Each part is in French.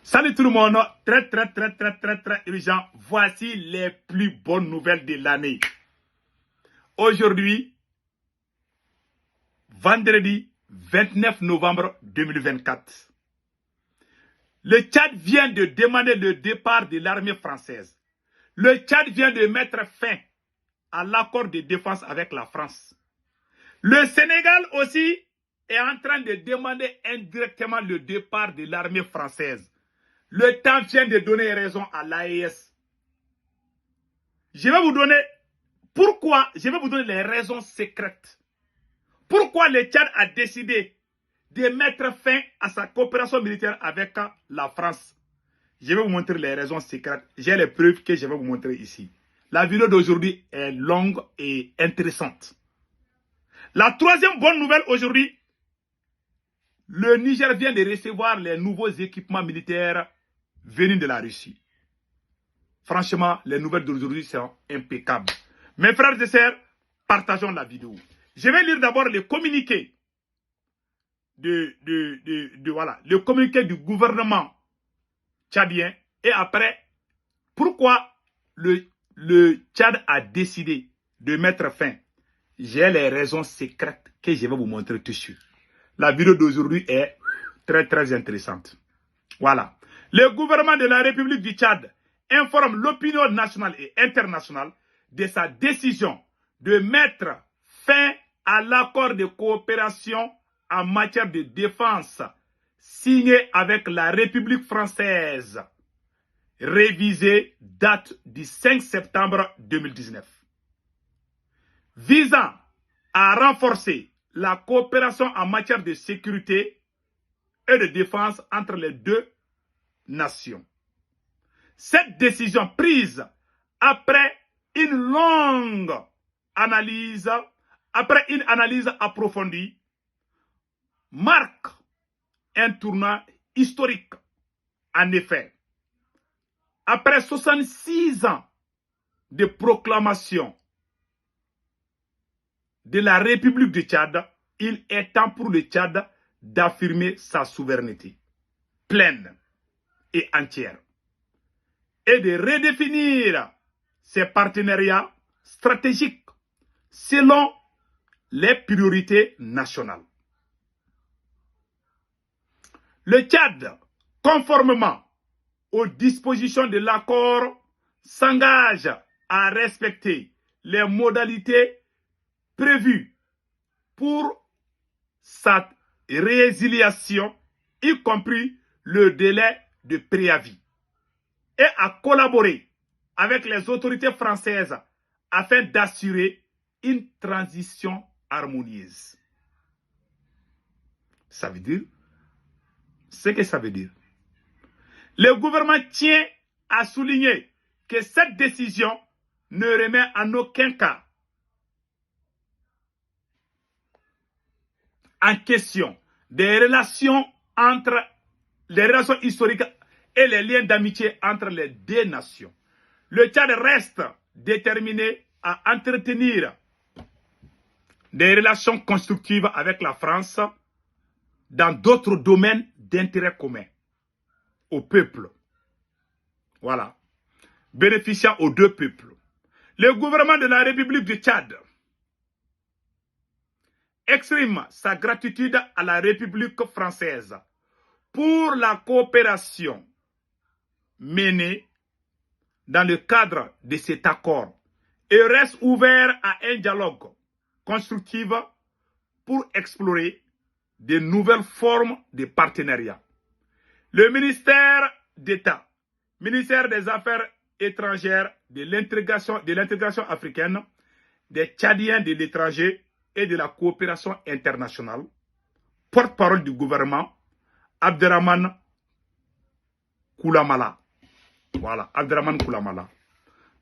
Salut tout le monde, très urgent. Voici les plus bonnes nouvelles de l'année. Aujourd'hui, vendredi 29 novembre 2024. Le Tchad vient de demander le départ de l'armée française. Le Tchad vient de mettre fin à l'accord de défense avec la France. Le Sénégal aussi est en train de demander indirectement le départ de l'armée française. Le temps vient de donner raison à l'AES. Je vais vous donner les raisons secrètes. Pourquoi le Tchad a décidé de mettre fin à sa coopération militaire avec la France. Je vais vous montrer les raisons secrètes. J'ai les preuves que je vais vous montrer ici. La vidéo d'aujourd'hui est longue et intéressante. La troisième bonne nouvelle aujourd'hui, le Niger vient de recevoir les nouveaux équipements militaires venus de la Russie. Franchement, les nouvelles d'aujourd'hui sont impeccables. Mes frères et sœurs, partageons la vidéo. Je vais lire d'abord le communiqué le communiqué du gouvernement tchadien et après, pourquoi le Tchad a décidé de mettre fin. J'ai les raisons secrètes que je vais vous montrer tout de suite. La vidéo d'aujourd'hui est très intéressante. Voilà. Le gouvernement de la République du Tchad informe l'opinion nationale et internationale de sa décision de mettre fin à l'accord de coopération en matière de défense signé avec la République française, révisé date du 5 septembre 2019, visant à renforcer la coopération en matière de sécurité et de défense entre les deux nations. Cette décision prise après une longue analyse, approfondie, marque un tournant historique. En effet, après 66 ans de proclamation de la République du Tchad, il est temps pour le Tchad d'affirmer sa souveraineté pleine et entière et de redéfinir ses partenariats stratégiques selon les priorités nationales. Le Tchad, conformément aux dispositions de l'accord, s'engage à respecter les modalités prévues pour sa résiliation, y compris le délai de préavis, et à collaborer avec les autorités françaises afin d'assurer une transition harmonieuse. Ça veut dire ce que ça veut dire. Le gouvernement tient à souligner que cette décision ne remet en aucun cas en question les relations historiques et les liens d'amitié entre les deux nations. Le Tchad reste déterminé à entretenir des relations constructives avec la France dans d'autres domaines d'intérêt commun au peuple. Voilà. Bénéficiant aux deux peuples. Le gouvernement de la République du Tchad exprime sa gratitude à la République française pour la coopération menée dans le cadre de cet accord et reste ouvert à un dialogue constructif pour explorer de nouvelles formes de partenariat. Le ministère d'État, ministère des Affaires étrangères, de l'intégration africaine, des Tchadiens de l'étranger et de la coopération internationale, porte-parole du gouvernement, Abderrahmane Koulamala. Voilà, Abderrahmane Koulamala.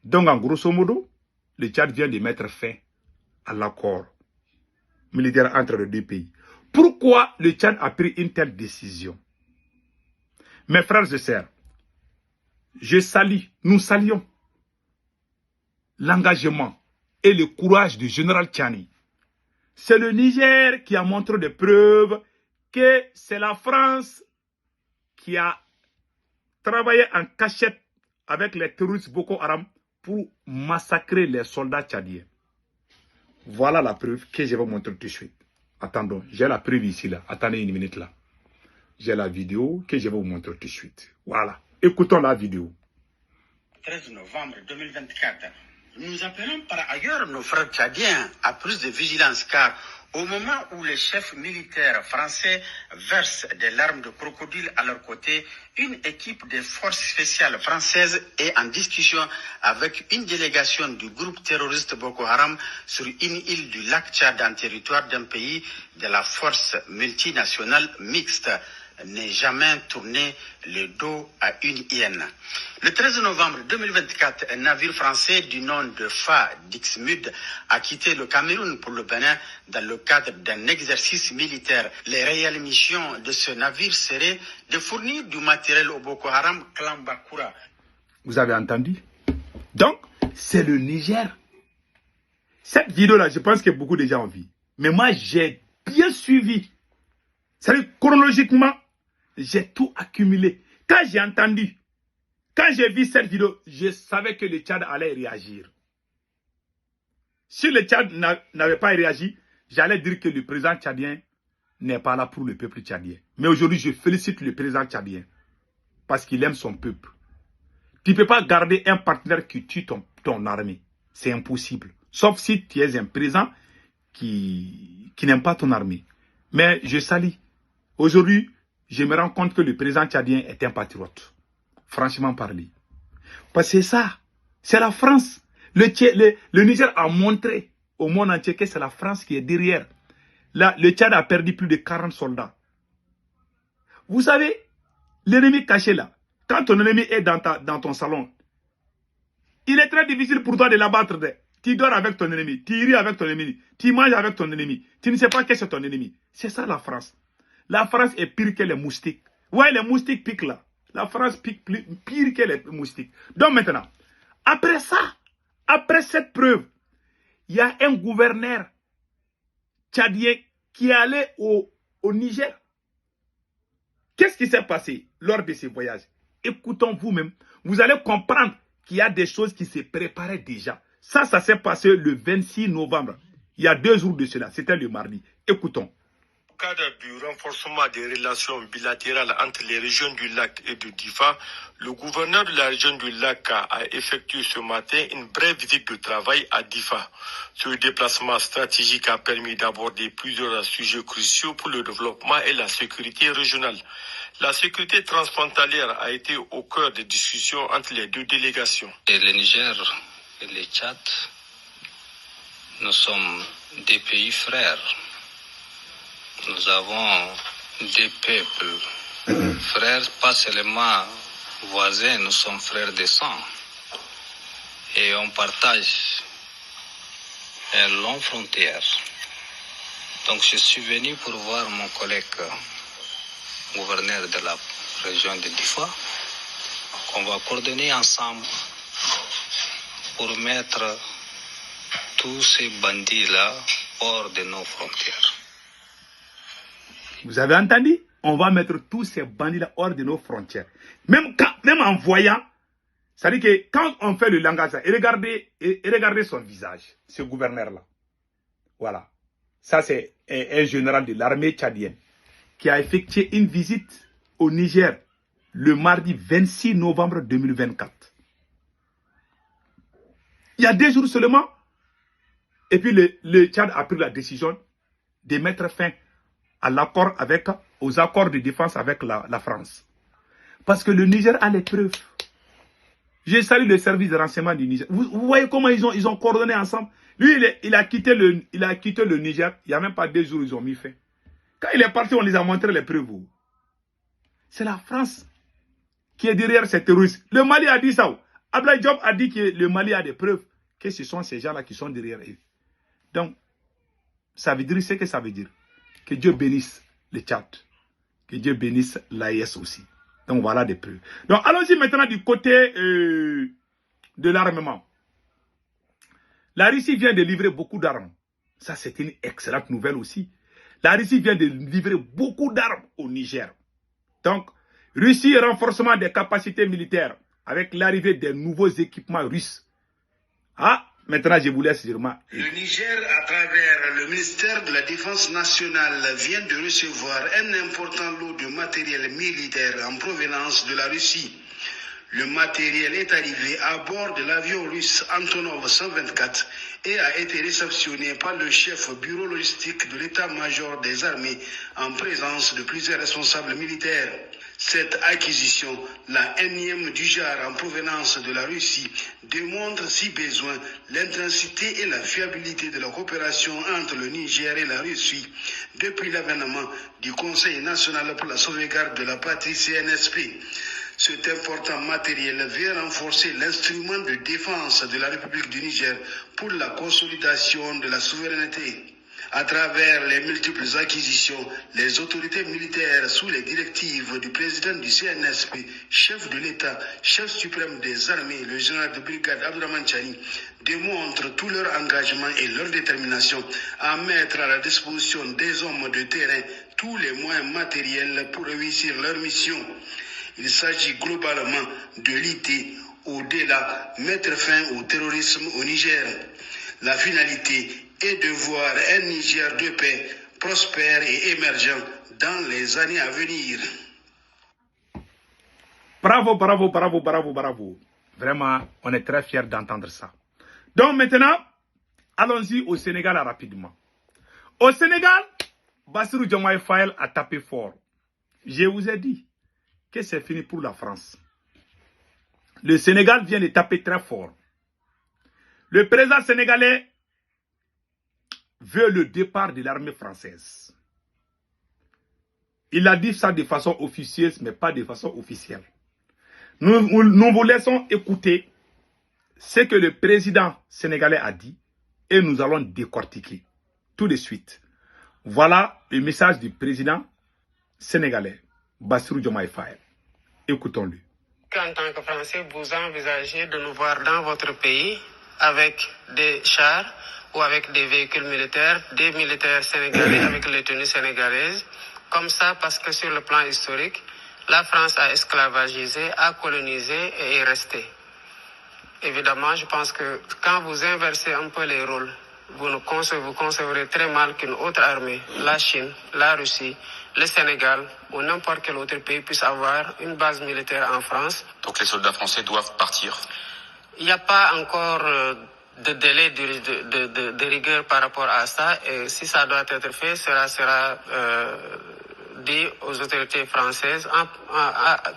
Donc, en grosso modo, le Tchad vient de mettre fin à l'accord militaire entre les deux pays. Pourquoi le Tchad a pris une telle décision? Mes frères et sœurs, nous saluons l'engagement et le courage du général Tchani. C'est le Niger qui a montré des preuves que c'est la France qui a travaillait en cachette avec les terroristes Boko Haram pour massacrer les soldats tchadiens. Voilà la preuve que je vais vous montrer tout de suite. Attendons, j'ai la preuve ici, là. Attendez une minute, là. J'ai la vidéo que je vais vous montrer tout de suite. Voilà. Écoutons la vidéo. 13 novembre 2024. Nous appelons par ailleurs nos frères tchadiens à plus de vigilance car au moment où les chefs militaires français versent des larmes de crocodile à leur côté, une équipe des forces spéciales françaises est en discussion avec une délégation du groupe terroriste Boko Haram sur une île du lac Tchad en territoire d'un pays de la force multinationale mixte. N'est jamais tourné le dos à une hyène. Le 13 novembre 2024, un navire français du nom de Fa Dixmude a quitté le Cameroun pour le Bénin dans le cadre d'un exercice militaire. Les réelles missions de ce navire seraient de fournir du matériel au Boko Haram clan Bakura. Vous avez entendu? Donc, c'est le Niger. Cette vidéo-là, je pense que beaucoup de gens ont vu. Mais moi, j'ai bien suivi. C'est-à-dire, chronologiquement, j'ai tout accumulé. Quand j'ai entendu, quand j'ai vu cette vidéo, je savais que le Tchad allait réagir. Si le Tchad n'avait pas réagi, j'allais dire que le président tchadien n'est pas là pour le peuple tchadien. Mais aujourd'hui, je félicite le président tchadien parce qu'il aime son peuple. Tu ne peux pas garder un partenaire qui tue ton armée. C'est impossible. Sauf si tu es un président qui n'aime pas ton armée. Mais je salue. Aujourd'hui, je me rends compte que le président tchadien est un patriote. Franchement parlé. Parce que c'est ça. C'est la France. Le Niger a montré au monde entier que c'est la France qui est derrière. Là, le Tchad a perdu plus de 40 soldats. Vous savez, l'ennemi caché là, quand ton ennemi est dans ton salon, il est très difficile pour toi de l'abattre. Tu dors avec ton ennemi, tu ris avec ton ennemi, tu manges avec ton ennemi. Tu ne sais pas que c'est ton ennemi. C'est ça la France. La France est pire que les moustiques. Ouais, les moustiques piquent là. La France pique pire que les moustiques. Donc maintenant, après ça, après cette preuve, il y a un gouverneur tchadien qui est allé au Niger. Qu'est-ce qui s'est passé lors de ce voyage? Écoutons vous-même. Vous allez comprendre qu'il y a des choses qui se préparaient déjà. Ça s'est passé le 26 novembre. Il y a 2 jours de cela. C'était le mardi. Écoutons. Au cadre du renforcement des relations bilatérales entre les régions du lac et de Difa, le gouverneur de la région du lac a effectué ce matin une brève visite de travail à Difa. Ce déplacement stratégique a permis d'aborder plusieurs sujets cruciaux pour le développement et la sécurité régionale. La sécurité transfrontalière a été au cœur des discussions entre les 2 délégations. Et le Niger et le Tchad, nous sommes des pays frères. Nous avons des peuples frères, pas seulement voisins, nous sommes frères de sang. Et on partage une longue frontière. Donc je suis venu pour voir mon collègue gouverneur de la région de Difa, qu'on va coordonner ensemble pour mettre tous ces bandits-là hors de nos frontières. Vous avez entendu? On va mettre tous ces bandits-là hors de nos frontières. Même en voyant, c'est-à-dire que quand on fait le langage, et regardez son visage, ce gouverneur-là. Voilà. Ça, c'est un général de l'armée tchadienne qui a effectué une visite au Niger le mardi 26 novembre 2024. Il y a 2 jours seulement. Et puis le Tchad a pris la décision de mettre fin à aux accords de défense avec la France. Parce que le Niger a les preuves. Je salue le service de renseignement du Niger. Vous voyez comment ils ont coordonné ensemble. Lui, il a quitté le Niger. Il n'y a même pas 2 jours, ils ont mis fin. Quand il est parti, on les a montré les preuves. C'est la France qui est derrière ces terroristes. Le Mali a dit ça. Abdoulaye Diop a dit que le Mali a des preuves que ce sont ces gens-là qui sont derrière eux. Donc, ça veut dire ce que ça veut dire. Que Dieu bénisse le Tchad. Que Dieu bénisse l'AES aussi. Donc voilà des preuves. Donc allons-y maintenant du côté de l'armement. La Russie vient de livrer beaucoup d'armes. Ça c'est une excellente nouvelle aussi. La Russie vient de livrer beaucoup d'armes au Niger. Donc Russie, renforcement des capacités militaires avec l'arrivée des nouveaux équipements russes. Ah, maintenant je vous laisse dire moi. Le Niger, à travers le ministère de la Défense nationale, vient de recevoir un important lot de matériel militaire en provenance de la Russie. Le matériel est arrivé à bord de l'avion russe Antonov 124 et a été réceptionné par le chef bureau logistique de l'état-major des armées en présence de plusieurs responsables militaires. Cette acquisition, la énième du genre en provenance de la Russie, démontre si besoin l'intensité et la fiabilité de la coopération entre le Niger et la Russie depuis l'avènement du Conseil national pour la sauvegarde de la patrie CNSP. Cet important matériel vient renforcer l'instrument de défense de la République du Niger pour la consolidation de la souveraineté. À travers les multiples acquisitions, les autorités militaires, sous les directives du président du CNSP, chef de l'État, chef suprême des armées, le général de brigade Abdourahmane Tchani, démontrent tout leur engagement et leur détermination à mettre à la disposition des hommes de terrain tous les moyens matériels pour réussir leur mission. Il s'agit globalement de lutter au-delà, mettre fin au terrorisme au Niger. La finalité est de voir un Niger de paix, prospère et émergent dans les années à venir. Bravo, bravo, bravo, bravo, bravo. Vraiment, on est très fiers d'entendre ça. Donc maintenant, allons-y au Sénégal rapidement. Au Sénégal, Bassirou Diomaye Faye a tapé fort. Je vous ai dit que c'est fini pour la France. Le Sénégal vient de taper très fort. Le président sénégalais veut le départ de l'armée française. Il a dit ça de façon officieuse, mais pas de façon officielle. Nous vous laissons écouter ce que le président sénégalais a dit et nous allons décortiquer tout de suite. Voilà le message du président sénégalais, Bassirou Diomaye Faye. Écoutons-le. En tant que Français, vous envisagez de nous voir dans votre pays avec des chars ou avec des véhicules militaires, des militaires sénégalais avec les tenues sénégalaises, comme ça parce que sur le plan historique, la France a esclavagisé, a colonisé et est restée. Évidemment, je pense que quand vous inversez un peu les rôles, vous concevrez très mal qu'une autre armée, la Chine, la Russie, le Sénégal ou n'importe quel autre pays puisse avoir une base militaire en France. Donc les soldats français doivent partir. Il n'y a pas encore de délai de rigueur par rapport à ça. Et si ça doit être fait, sera dit aux autorités françaises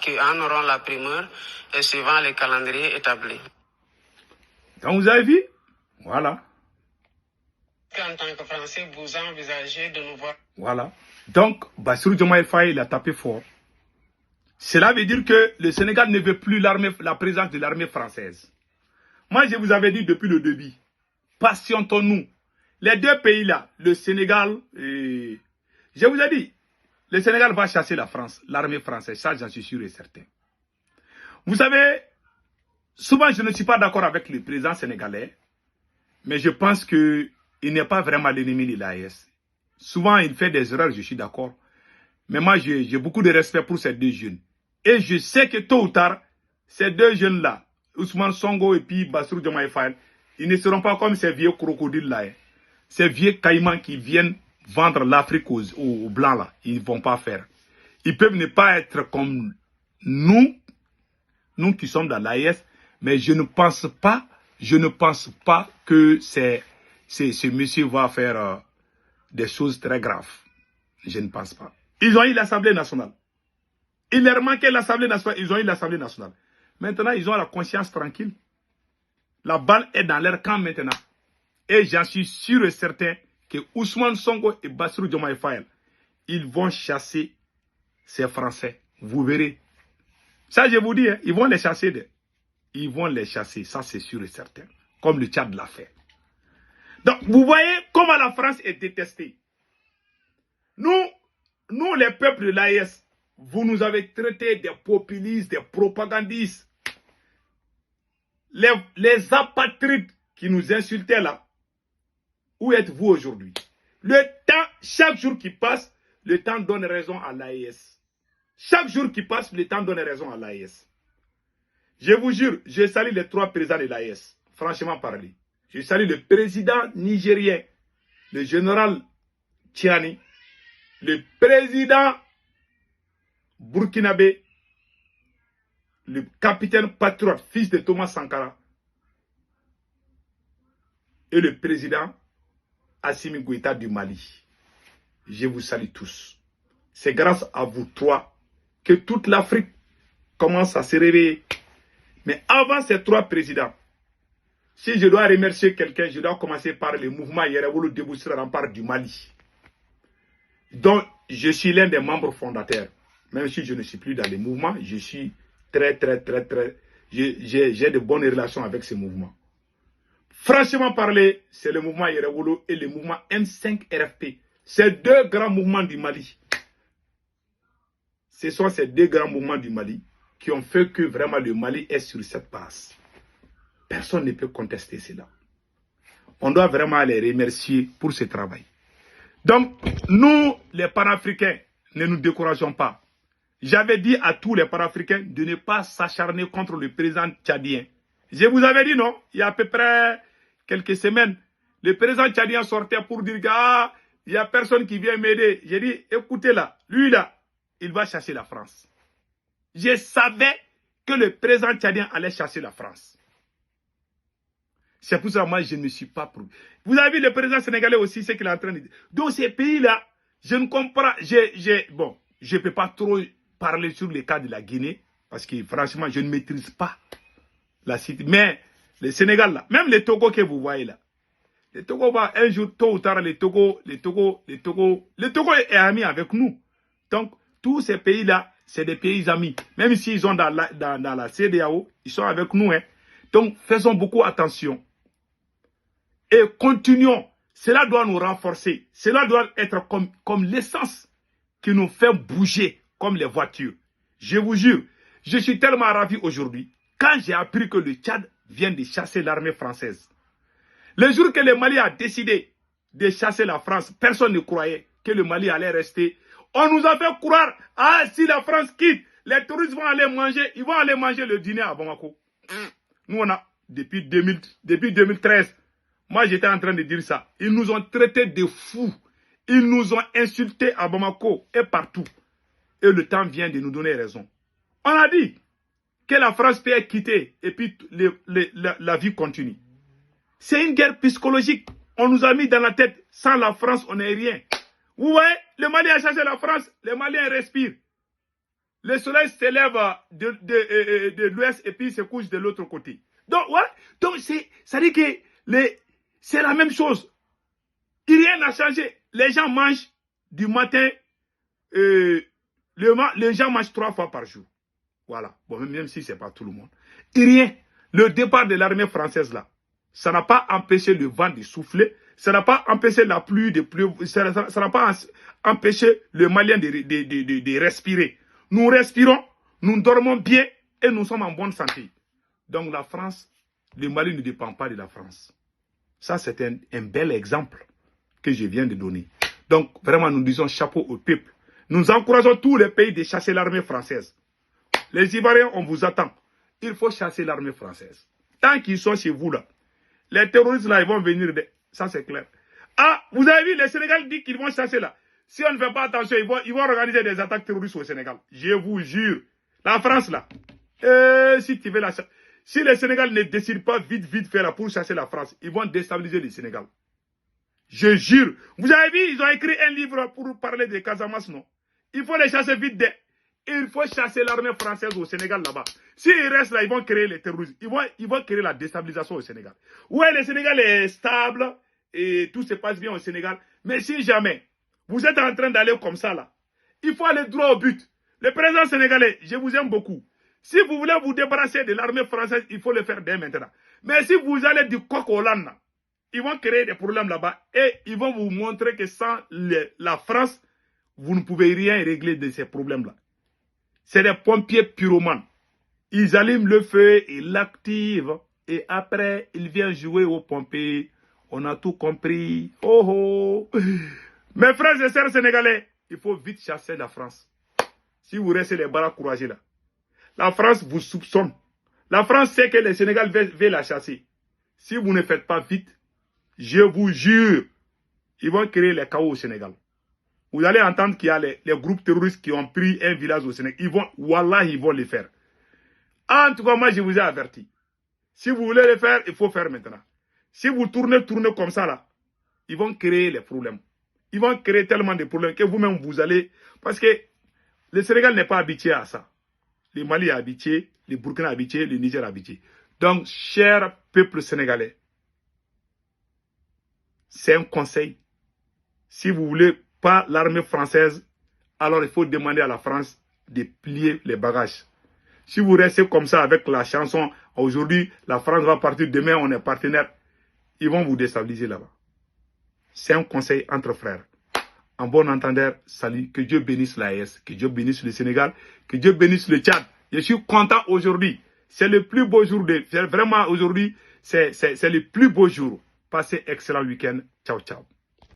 qui en auront la primeur et suivant les calendriers établis. Donc vous avez vu? Voilà. En tant que Français, vous envisagez de nous voir. Voilà. Donc, Bassirou Diomaye Faye, il a tapé fort. Cela veut dire que le Sénégal ne veut plus la présence de l'armée française. Moi, je vous avais dit depuis le début, patientons-nous. Les deux pays-là, le Sénégal, je vous ai dit, le Sénégal va chasser la France, l'armée française, ça j'en suis sûr et certain. Vous savez, souvent je ne suis pas d'accord avec le président sénégalais, mais je pense qu'il n'est pas vraiment l'ennemi de l'AES. Souvent il fait des erreurs, je suis d'accord. Mais moi j'ai beaucoup de respect pour ces deux jeunes. Et je sais que tôt ou tard, ces deux jeunes-là, Ousmane Sonko et puis Bassirou Diomaye Faye, ils ne seront pas comme ces vieux crocodiles-là. Ces vieux caïmans qui viennent vendre l'Afrique aux Blancs, là. Ils ne vont pas faire. Ils peuvent ne pas être comme nous qui sommes dans l'AES, mais je ne pense pas que ce monsieur va faire des choses très graves. Je ne pense pas. Ils ont eu l'Assemblée nationale. Il leur manquait l'Assemblée nationale. Ils ont eu l'Assemblée nationale. Maintenant, ils ont la conscience tranquille. La balle est dans leur camp maintenant. Et j'en suis sûr et certain que Ousmane Sonko et Bassirou Diomaye Faye, ils vont chasser ces Français. Vous verrez. Ça, je vous dis, hein, ils vont les chasser. Ils vont les chasser, ça c'est sûr et certain. Comme le Tchad l'a fait. Donc, vous voyez comment la France est détestée. Nous les peuples de l'AES, vous nous avez traités des populistes, des propagandistes. Les apatrides qui nous insultaient là, où êtes-vous aujourd'hui? Le temps, chaque jour qui passe, le temps donne raison à l'AES. Chaque jour qui passe, le temps donne raison à l'AES. Je vous jure, je salue les 3 présidents de l'AES. Franchement parlé. Je salue le président nigérien, le général Tiani, le président burkinabé, le capitaine patriote, fils de Thomas Sankara, et le président Assimi Goïta du Mali. Je vous salue tous. C'est grâce à vous 3 que toute l'Afrique commence à se réveiller. Mais avant ces 3 présidents, si je dois remercier quelqu'un, je dois commencer par le mouvement Yerewoulou Debout Rempart du Mali, dont je suis l'un des membres fondateurs. Même si je ne suis plus dans les mouvements, je suis très, j'ai de bonnes relations avec ce mouvement. Franchement parler, c'est le mouvement Yerewoulou et le mouvement M5 RFP. Ces 2 grands mouvements du Mali. Ce sont ces 2 grands mouvements du Mali qui ont fait que vraiment le Mali est sur cette base. Personne ne peut contester cela. On doit vraiment les remercier pour ce travail. Donc, nous, les panafricains, ne nous décourageons pas. J'avais dit à tous les panafricains de ne pas s'acharner contre le président tchadien. Je vous avais dit non, il y a à peu près quelques semaines, le président tchadien sortait pour dire que il n'y a personne qui vient m'aider. J'ai dit, écoutez là, lui là, il va chasser la France. Je savais que le président tchadien allait chasser la France. C'est pour ça que moi, je ne me suis pas prouvé. Vous avez vu le président sénégalais aussi, ce qu'il est en train de dire. Donc ces pays-là, je ne comprends... Bon, je ne peux pas trop parler sur le cas de la Guinée, parce que franchement, je ne maîtrise pas la cité. Mais le Sénégal, là, même le Togo que vous voyez là, le Togo va un jour, tôt ou tard, le Togo est ami avec nous. Donc, tous ces pays-là, c'est des pays amis. Même s'ils sont dans la CEDEAO, ils sont avec nous. Hein. Donc, faisons beaucoup attention. Et continuons. Cela doit nous renforcer. Cela doit être comme l'essence qui nous fait bouger, comme les voitures. Je vous jure, je suis tellement ravi aujourd'hui quand j'ai appris que le Tchad vient de chasser l'armée française. Le jour que le Mali a décidé de chasser la France, personne ne croyait que le Mali allait rester. On nous a fait croire, ah, si la France quitte, les touristes vont aller manger, ils vont aller manger le dîner à Bamako. Nous, on a, depuis 2013, moi j'étais en train de dire ça. Ils nous ont traités de fous. Ils nous ont insultés à Bamako et partout. Et le temps vient de nous donner raison. On a dit que la France peut être quittée et puis la vie continue. C'est une guerre psychologique. On nous a mis dans la tête, sans la France, on n'est rien. Vous voyez, le Mali a chassé la France, les Maliens respirent. Le soleil s'élève de l'ouest et puis se couche de l'autre côté. Donc, ouais, donc ça dit que c'est la même chose. Rien n'a changé. Les gens mangent du matin, les gens mangent 3 fois par jour. Voilà. Bon, même si ce n'est pas tout le monde. Et rien. Le départ de l'armée française là, ça n'a pas empêché le vent de souffler, ça n'a pas empêché la pluie de pleuvoir, ça n'a pas empêché le Malien de respirer. Nous respirons, nous dormons bien et nous sommes en bonne santé. Donc la France, le Mali ne dépend pas de la France. Ça, c'est un bel exemple que je viens de donner. Donc, vraiment, nous disons chapeau au peuple. Nous encourageons tous les pays de chasser l'armée française. Les Ivoiriens, on vous attend. Il faut chasser l'armée française. Tant qu'ils sont chez vous, là, les terroristes, là, ils vont venir. Ça, c'est clair. Ah, vous avez vu, les Sénégal dit qu'ils vont chasser, là. Si on ne fait pas attention, ils vont organiser des attaques terroristes au Sénégal. Je vous jure. La France, là, si tu veux la chasser. Si le Sénégal ne décide pas vite faire là pour chasser la France, ils vont déstabiliser le Sénégal. Je jure. Vous avez vu, ils ont écrit un livre pour parler des Casamance, non? Il faut les chasser vite. Il faut chasser l'armée française au Sénégal là-bas. S'ils restent là, ils vont créer les terroristes. Ils vont créer la déstabilisation au Sénégal. Ouais, le Sénégal est stable et tout se passe bien au Sénégal. Mais si jamais vous êtes en train d'aller comme ça là, il faut aller droit au but. Le président sénégalais, je vous aime beaucoup. Si vous voulez vous débarrasser de l'armée française, il faut le faire dès maintenant. Mais si vous allez du coq au l'âne, ils vont créer des problèmes là-bas et ils vont vous montrer que sans la France, vous ne pouvez rien régler de ces problèmes-là. C'est des pompiers pyromanes. Ils allument le feu, ils l'activent et après, ils viennent jouer aux pompiers. On a tout compris. Oh oh! Mes frères et sœurs sénégalais, il faut vite chasser la France. Si vous restez les bras courageux là. La France vous soupçonne. La France sait que le Sénégal veut la chasser. Si vous ne faites pas vite, je vous jure, ils vont créer les chaos au Sénégal. Vous allez entendre qu'il y a les groupes terroristes qui ont pris un village au Sénégal. Wallah, ils vont le faire. En tout cas, moi, je vous ai averti. Si vous voulez le faire, il faut faire maintenant. Si vous tournez comme ça, là, ils vont créer les problèmes. Ils vont créer tellement de problèmes que vous-même, vous allez... Parce que le Sénégal n'est pas habitué à ça. Le Mali est habitué, le Burkina est habitué, le Niger est habitué. Donc, cher peuple sénégalais, c'est un conseil. Si vous ne voulez pas l'armée française, alors il faut demander à la France de plier les bagages. Si vous restez comme ça avec la chanson, aujourd'hui, la France va partir, demain on est partenaire, ils vont vous déstabiliser là-bas. C'est un conseil entre frères. En bon entendeur, salut, que Dieu bénisse l'AES, que Dieu bénisse le Sénégal, que Dieu bénisse le Tchad. Je suis content aujourd'hui. C'est le plus beau jour vraiment aujourd'hui, c'est le plus beau jour. Passez excellent week-end. Ciao, ciao.